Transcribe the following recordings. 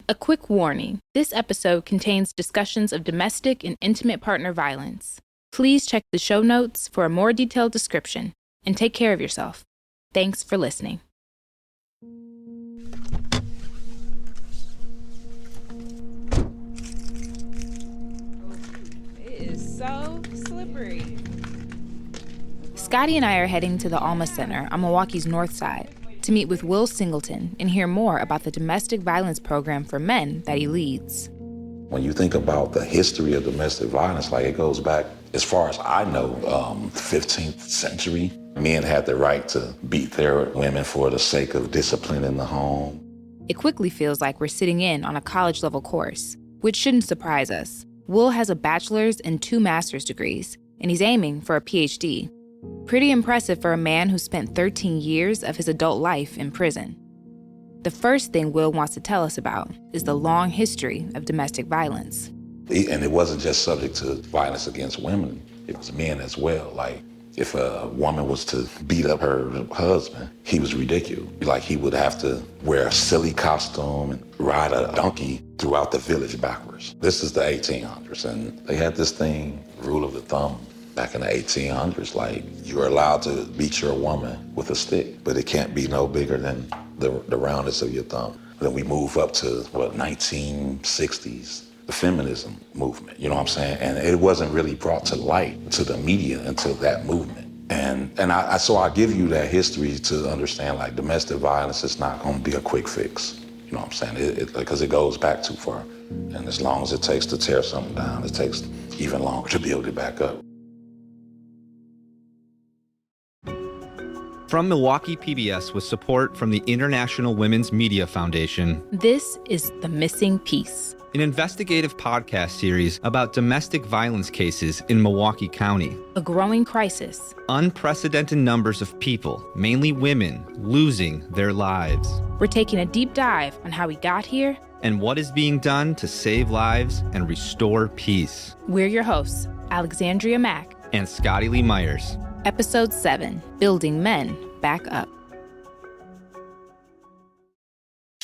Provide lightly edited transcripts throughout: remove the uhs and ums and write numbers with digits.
A quick warning, this episode contains discussions of domestic and intimate partner violence. Please check the show notes for a more detailed description, and take care of yourself. Thanks for listening. It is so slippery. Scotty and I are heading to the Alma Center on Milwaukee's north side to meet with Will Singleton and hear more about the domestic violence program for men that he leads. When you think about the history of domestic violence, like it goes back, as far as I know, 15th century. Men had the right to beat their women for the sake of discipline in the home. It quickly feels like we're sitting in on a college-level course, which shouldn't surprise us. Will has a bachelor's and 2 master's degrees, and he's aiming for a PhD. Pretty impressive for a man who spent 13 years of his adult life in prison. The first thing Will wants to tell us about is the long history of domestic violence. And it wasn't just subject to violence against women, it was men as well. Like, if a woman was to beat up her husband, he was ridiculous. Like, he would have to wear a silly costume and ride a donkey throughout the village backwards. This is the 1800s, and they had this thing, rule of the thumb. Back in the 1800s, like, you're allowed to beat your woman with a stick, but it can't be no bigger than the roundness of your thumb. Then we move up to, 1960s, the feminism movement, you know what I'm saying? And it wasn't really brought to light to the media until that movement. So I give you that history to understand, like, domestic violence is not gonna be a quick fix. You know what I'm saying? Because it goes back too far. And as long as it takes to tear something down, it takes even longer to build it back up. From Milwaukee PBS with support from the International Women's Media Foundation. This is The Missing Piece, An investigative podcast series about domestic violence cases in Milwaukee County. a growing crisis. Unprecedented numbers of people, mainly women, losing their lives. We're taking a deep dive on how we got here. And what is being done to save lives and restore peace. We're your hosts, Alexandria Mack. And Scotty Lee Myers. Episode 7, Building Men Back Up.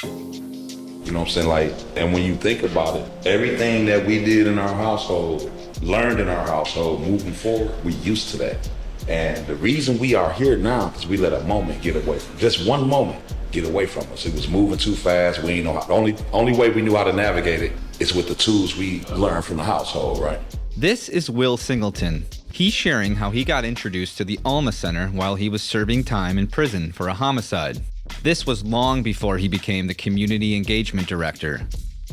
You know what I'm saying? Like, and when you think about it, everything that we did in our household, learned in our household, moving forward, we used to that. And the reason we are here now is we let a moment get away from, just one moment get away from us. It was moving too fast. We didn't know how, the only way we knew how to navigate it is with the tools we learned from the household, right? This is Will Singleton. He's sharing how he got introduced to the Alma Center while he was serving time in prison for a homicide. This was long before he became the Community Engagement Director.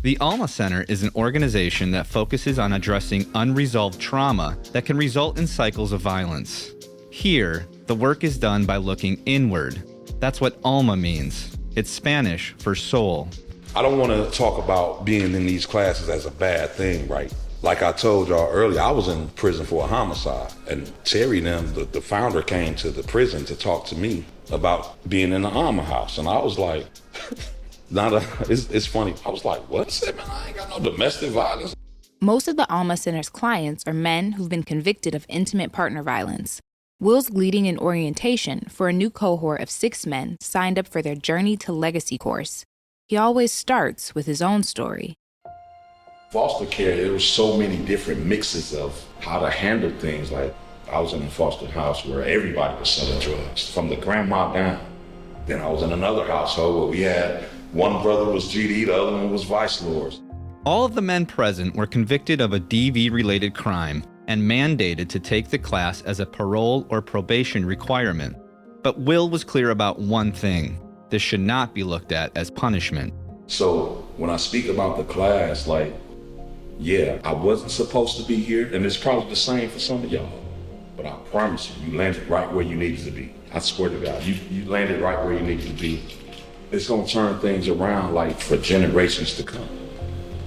The Alma Center is an organization that focuses on addressing unresolved trauma that can result in cycles of violence. Here, the work is done by looking inward. That's what Alma means. It's Spanish for soul. I don't want to talk about being in these classes as a bad thing, right? Like I told y'all earlier, I was in prison for a homicide, and Terry and them, the founder, came to the prison to talk to me about being in the Alma house, and I was like, it's funny. I was like, what? I said, man, I ain't got no domestic violence. Most of the Alma Center's clients are men who've been convicted of intimate partner violence. Will's leading an orientation for a new cohort of 6 men signed up for their Journey to Legacy course. He always starts with his own story. Foster care, there was so many different mixes of how to handle things. Like, I was in a foster house where everybody was selling drugs, from the grandma down. Then I was in another household where we had one brother was GD, the other one was vice lords. All of the men present were convicted of a DV-related crime and mandated to take the class as a parole or probation requirement. But Will was clear about one thing. This should not be looked at as punishment. So when I speak about the class, like, yeah, I wasn't supposed to be here, and it's probably the same for some of y'all. But I promise you, you landed right where you needed to be. I swear to God, you landed right where you needed to be. It's gonna turn things around, like, for generations to come.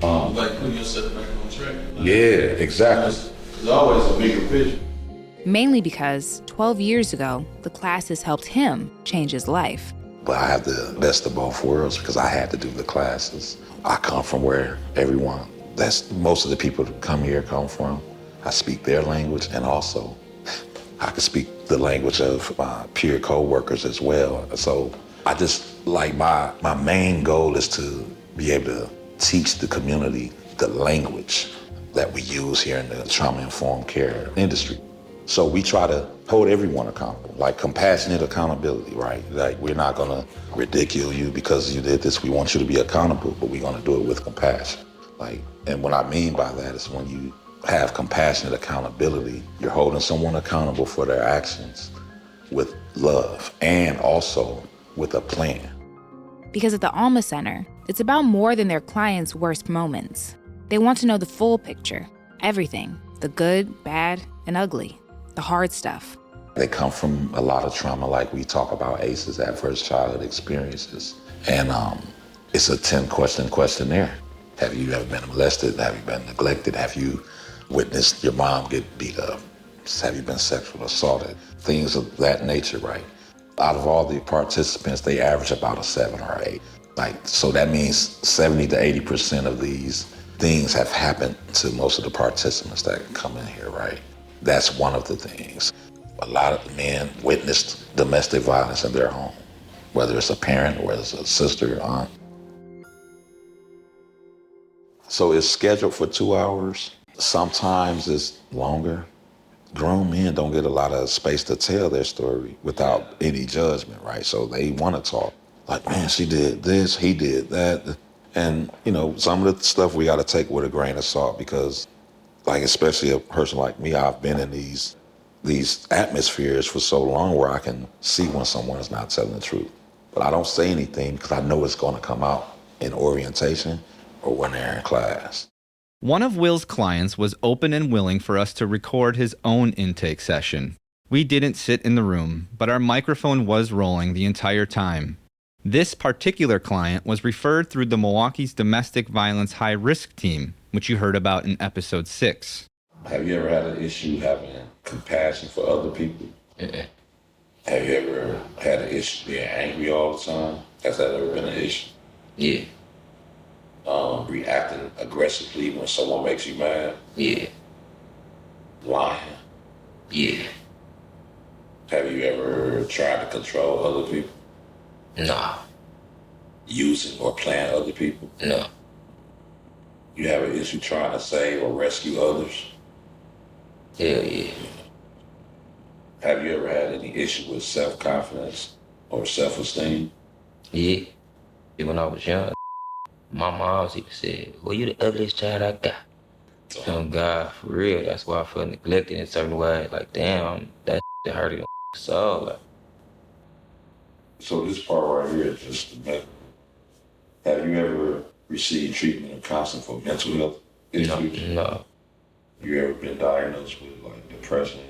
Like putting yourself back on track. Yeah, exactly. There's always a bigger picture. Mainly because 12 years ago, the classes helped him change his life. But I have the best of both worlds because I had to do the classes. I come from where most of the people that come here come from. I speak their language, and also I can speak the language of my peer co-workers as well. So I just, like, my main goal is to be able to teach the community the language that we use here in the trauma-informed care industry. So we try to hold everyone accountable, like compassionate accountability, right? Like we're not gonna ridicule you because you did this. We want you to be accountable, but we're gonna do it with compassion. And what I mean by that is when you have compassionate accountability, you're holding someone accountable for their actions with love and also with a plan. Because at the Alma Center, it's about more than their clients' worst moments. They want to know the full picture, everything, the good, bad, and ugly, the hard stuff. They come from a lot of trauma, like we talk about ACEs, adverse childhood experiences. And it's a 10-question questionnaire. Have you ever been molested? Have you been neglected? Have you witnessed your mom get beat up? Have you been sexually assaulted? Things of that nature, right? Out of all the participants, they average about a 7 or 8. So that means 70 to 80% of these things have happened to most of the participants that come in here, right? That's one of the things. A lot of men witnessed domestic violence in their home, whether it's a parent or it's a sister or aunt. So it's scheduled for 2 hours. Sometimes it's longer. Grown men don't get a lot of space to tell their story without any judgment, right? So they want to talk. Like, man, she did this, he did that. And, some of the stuff we got to take with a grain of salt because, especially a person like me, I've been in these atmospheres for so long where I can see when someone is not telling the truth. But I don't say anything because I know it's going to come out in orientation or when they're in class. One of Will's clients was open and willing for us to record his own intake session. We didn't sit in the room, but our microphone was rolling the entire time. This particular client was referred through the Milwaukee's Domestic Violence High Risk Team, which you heard about in episode 6. Have you ever had an issue having compassion for other people? Mm-mm. Have you ever had an issue being angry all the time? Has that ever been an issue? Yeah. Reacting aggressively when someone makes you mad? Yeah. Lying? Yeah. Have you ever tried to control other people? Nah. Using or playing other people? No. You have an issue trying to save or rescue others? Hell yeah. Have you ever had any issue with self-confidence or self-esteem? Yeah. When I was young, my mom even said, well, you the ugliest child I got. Oh God, for real. That's why I felt neglected in a certain way. Like, damn, that hurted the soul. Like, so this part right here is just the medical. Have you ever received treatment or counseling for mental health issues? No. You ever been diagnosed with depression,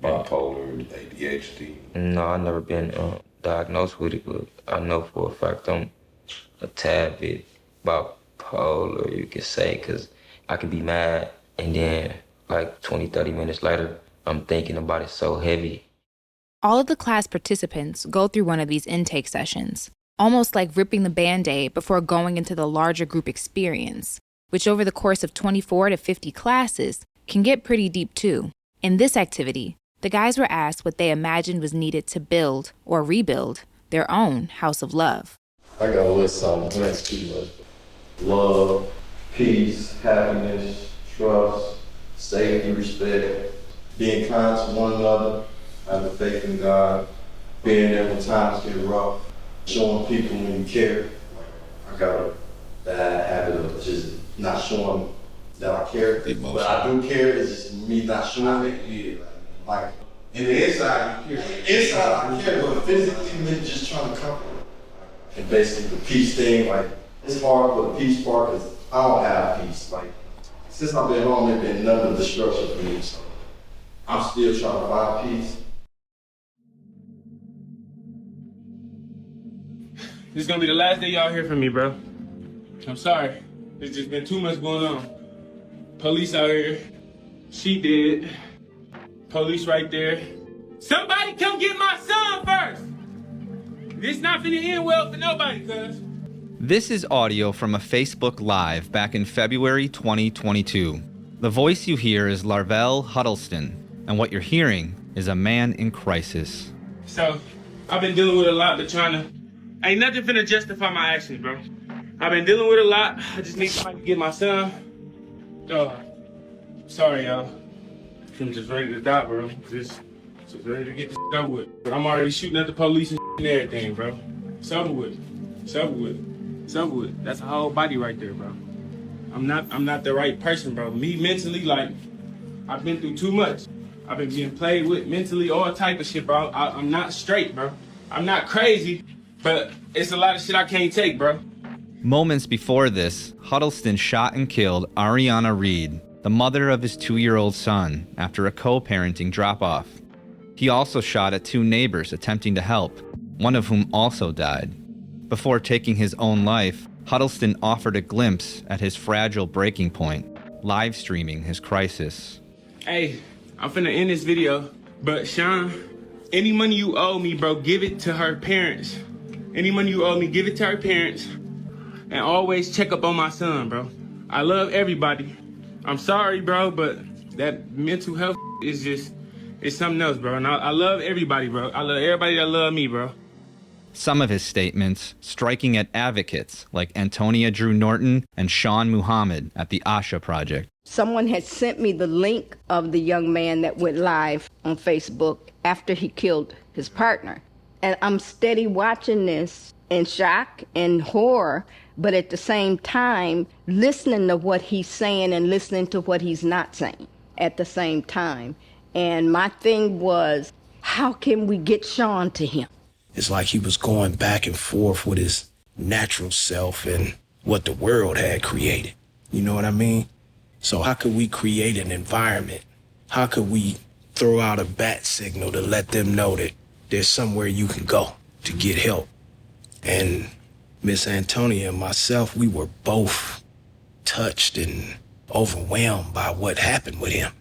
bipolar, ADHD? No, I never been diagnosed with it, but I know for a fact I'm a tad bit bipolar, you could say, because I could be mad and then 20, 30 minutes later, I'm thinking about it so heavy. All of the class participants go through one of these intake sessions, almost like ripping the Band-Aid before going into the larger group experience, which over the course of 24 to 50 classes can get pretty deep too. In this activity, the guys were asked what they imagined was needed to build or rebuild their own house of love. I got a list of next to love, peace, happiness, trust, safety, respect, being kind to one another, having faith in God, being there when times get rough, showing people when you care. I got a bad habit of just not showing that I care, but I do care. It's just me not showing it. Like in the inside, you care. Inside, I care, but physically, me just trying to comfort. And basically, the peace thing, it's hard for the peace part because I don't have peace. Since I've been home, there's been none of the structure for me. So I'm still trying to find peace. This is gonna be the last day y'all hear from me, bro. I'm sorry. There's just been too much going on. Police out here. She dead. Police right there. Somebody come get my son first! This not finna end well for nobody, cuz. This is audio from a Facebook Live back in February 2022. The voice you hear is Larvell Huddleston, and what you're hearing is a man in crisis. So, I've been dealing with a lot, but ain't nothing finna justify my actions, bro. I've been dealing with a lot. I just need somebody to get my son. Sorry, y'all. I'm just ready to die, bro. Just ready to get this over with. But I'm already shooting at the police and everything, bro. It's over with. It's over with. It's over with. That's a whole body right there, bro. I'm not the right person, bro. Me mentally, like, I've been through too much. I've been being played with mentally, all type of shit, bro. I'm not straight, bro. I'm not crazy, but it's a lot of shit I can't take, bro. Moments before this, Huddleston shot and killed Ariana Reed, the mother of his 2-year-old son, after a co-parenting drop-off. He also shot at 2 neighbors attempting to help, one of whom also died. Before taking his own life, Huddleston offered a glimpse at his fragile breaking point, live streaming his crisis. Hey, I'm finna end this video, but Shawn, any money you owe me, bro, give it to her parents. Any money you owe me, give it to her parents. And always check up on my son, bro. I love everybody. I'm sorry, bro, but that mental health is something else, bro. And I love everybody, bro. I love everybody that love me, bro. Some of his statements striking at advocates like Antonia Drew Norton and Shawn Muhammad at the Asha Project. Someone had sent me the link of the young man that went live on Facebook after he killed his partner. And I'm steady watching this in shock and horror, but at the same time, listening to what he's saying and listening to what he's not saying at the same time. And my thing was, how can we get Shawn to him? It's like he was going back and forth with his natural self and what the world had created. You know what I mean? So how could we create an environment? How could we throw out a bat signal to let them know that there's somewhere you can go to get help? And Miss Antonia and myself, we were both touched and overwhelmed by what happened with him.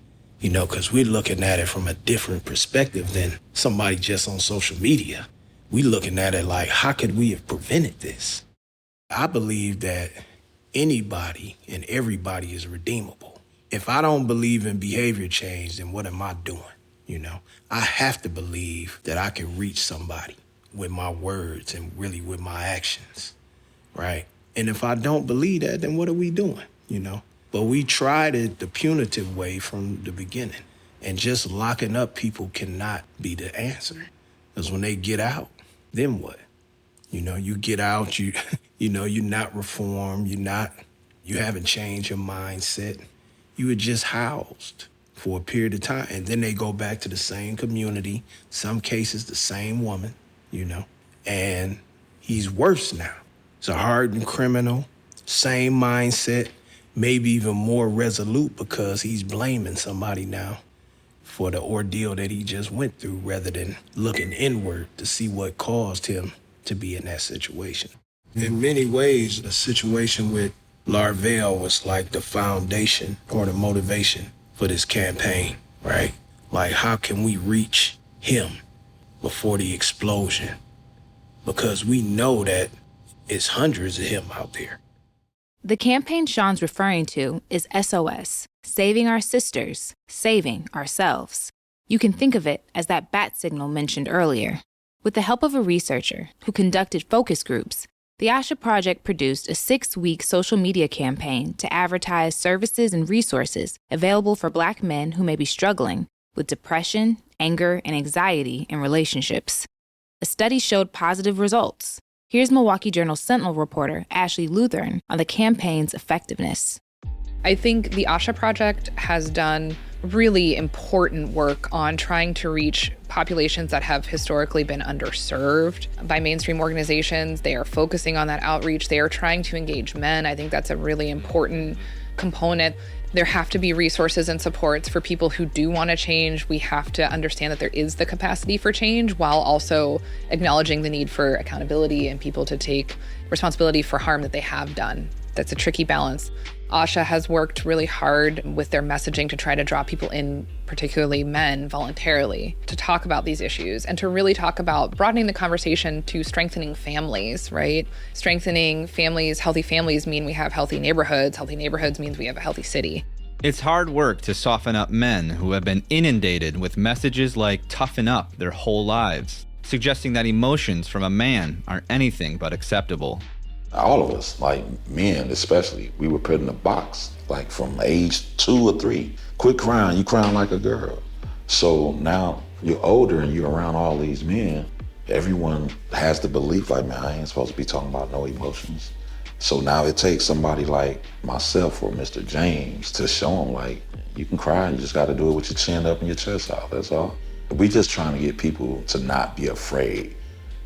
You know, because we're looking at it from a different perspective than somebody just on social media. We looking at it like, how could we have prevented this? I believe that anybody and everybody is redeemable. If I don't believe in behavior change, then what am I doing? You know, I have to believe that I can reach somebody with my words and really with my actions, right? And if I don't believe that, then what are we doing, you know? But we tried it the punitive way from the beginning. And just locking up people cannot be the answer. Because when they get out, then what? You know, you get out, you know, you're not reformed, you haven't changed your mindset. You were just housed for a period of time. And then they go back to the same community, some cases the same woman, you know, and he's worse now. He's a hardened criminal, same mindset, maybe even more resolute because he's blaming somebody now for the ordeal that he just went through rather than looking inward to see what caused him to be in that situation. In many ways, the situation with Larvell was like the foundation or the motivation for this campaign, right? Like, how can we reach him before the explosion? Because we know that it's hundreds of him out there. The campaign Shawn's referring to is SOS, Saving Our Sisters, Saving Ourselves. You can think of it as that bat signal mentioned earlier. With the help of a researcher who conducted focus groups, the Asha Project produced a 6-week social media campaign to advertise services and resources available for Black men who may be struggling with depression, anger, and anxiety in relationships. A study showed positive results. Here's Milwaukee Journal Sentinel reporter Ashley Lutheran on the campaign's effectiveness. I think the Asha Project has done really important work on trying to reach populations that have historically been underserved by mainstream organizations. They are focusing on that outreach. They are trying to engage men. I think that's a really important component. There have to be resources and supports for people who do want to change. We have to understand that there is the capacity for change while also acknowledging the need for accountability and people to take responsibility for harm that they have done. That's a tricky balance. Asha has worked really hard with their messaging to try to draw people in, particularly men, voluntarily, to talk about these issues and to really talk about broadening the conversation to strengthening families, right? Strengthening families, healthy families mean we have healthy neighborhoods. Healthy neighborhoods means we have a healthy city. It's hard work to soften up men who have been inundated with messages like toughen up their whole lives, suggesting that emotions from a man are anything but acceptable. All of us, like men especially, we were put in a box, like from age 2 or 3. Quit crying, you crying like a girl. So now you're older and you're around all these men. Everyone has the belief like, man, I ain't supposed to be talking about no emotions. So now it takes somebody like myself or Mr. James to show them like, you can cry, you just got to do it with your chin up and your chest out, that's all. We just trying to get people to not be afraid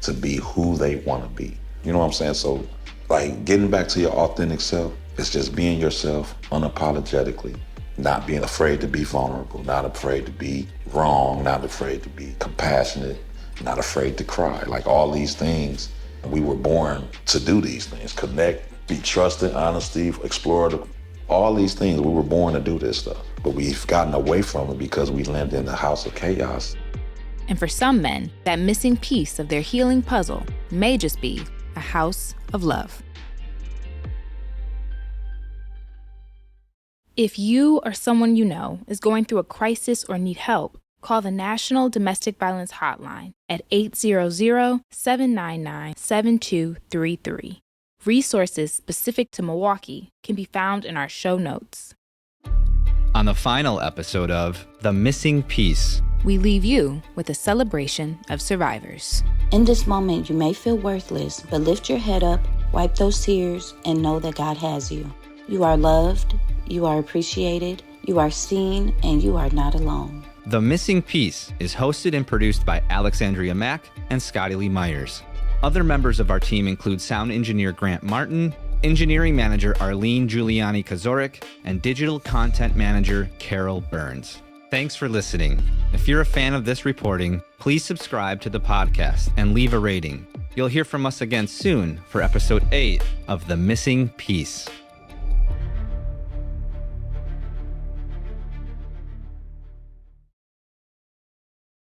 to be who they want to be. You know what I'm saying? So like getting back to your authentic self, it's just being yourself unapologetically, not being afraid to be vulnerable, not afraid to be wrong, not afraid to be compassionate, not afraid to cry. Like all these things, we were born to do these things, connect, be trusted, honesty, explore, all these things. We were born to do this stuff, but we've gotten away from it because we lived in the house of chaos. And for some men, that missing piece of their healing puzzle may just be a house of love. If you or someone you know is going through a crisis or need help, call the National Domestic Violence Hotline at 800-799-7233. Resources specific to Milwaukee can be found in our show notes. On the final episode of The Missing Piece, we leave you with a celebration of survivors. In this moment, you may feel worthless, but lift your head up, wipe those tears, and know that God has you. You are loved, you are appreciated, you are seen, and you are not alone. The Missing Piece is hosted and produced by Alexandria Mack and Scotty Lee Myers. Other members of our team include sound engineer Grant Martin, engineering manager Arlene Giuliani Kazorik, and digital content manager Carol Burns. Thanks for listening. If you're a fan of this reporting, please subscribe to the podcast and leave a rating. You'll hear from us again soon for episode 8 of The Missing Piece.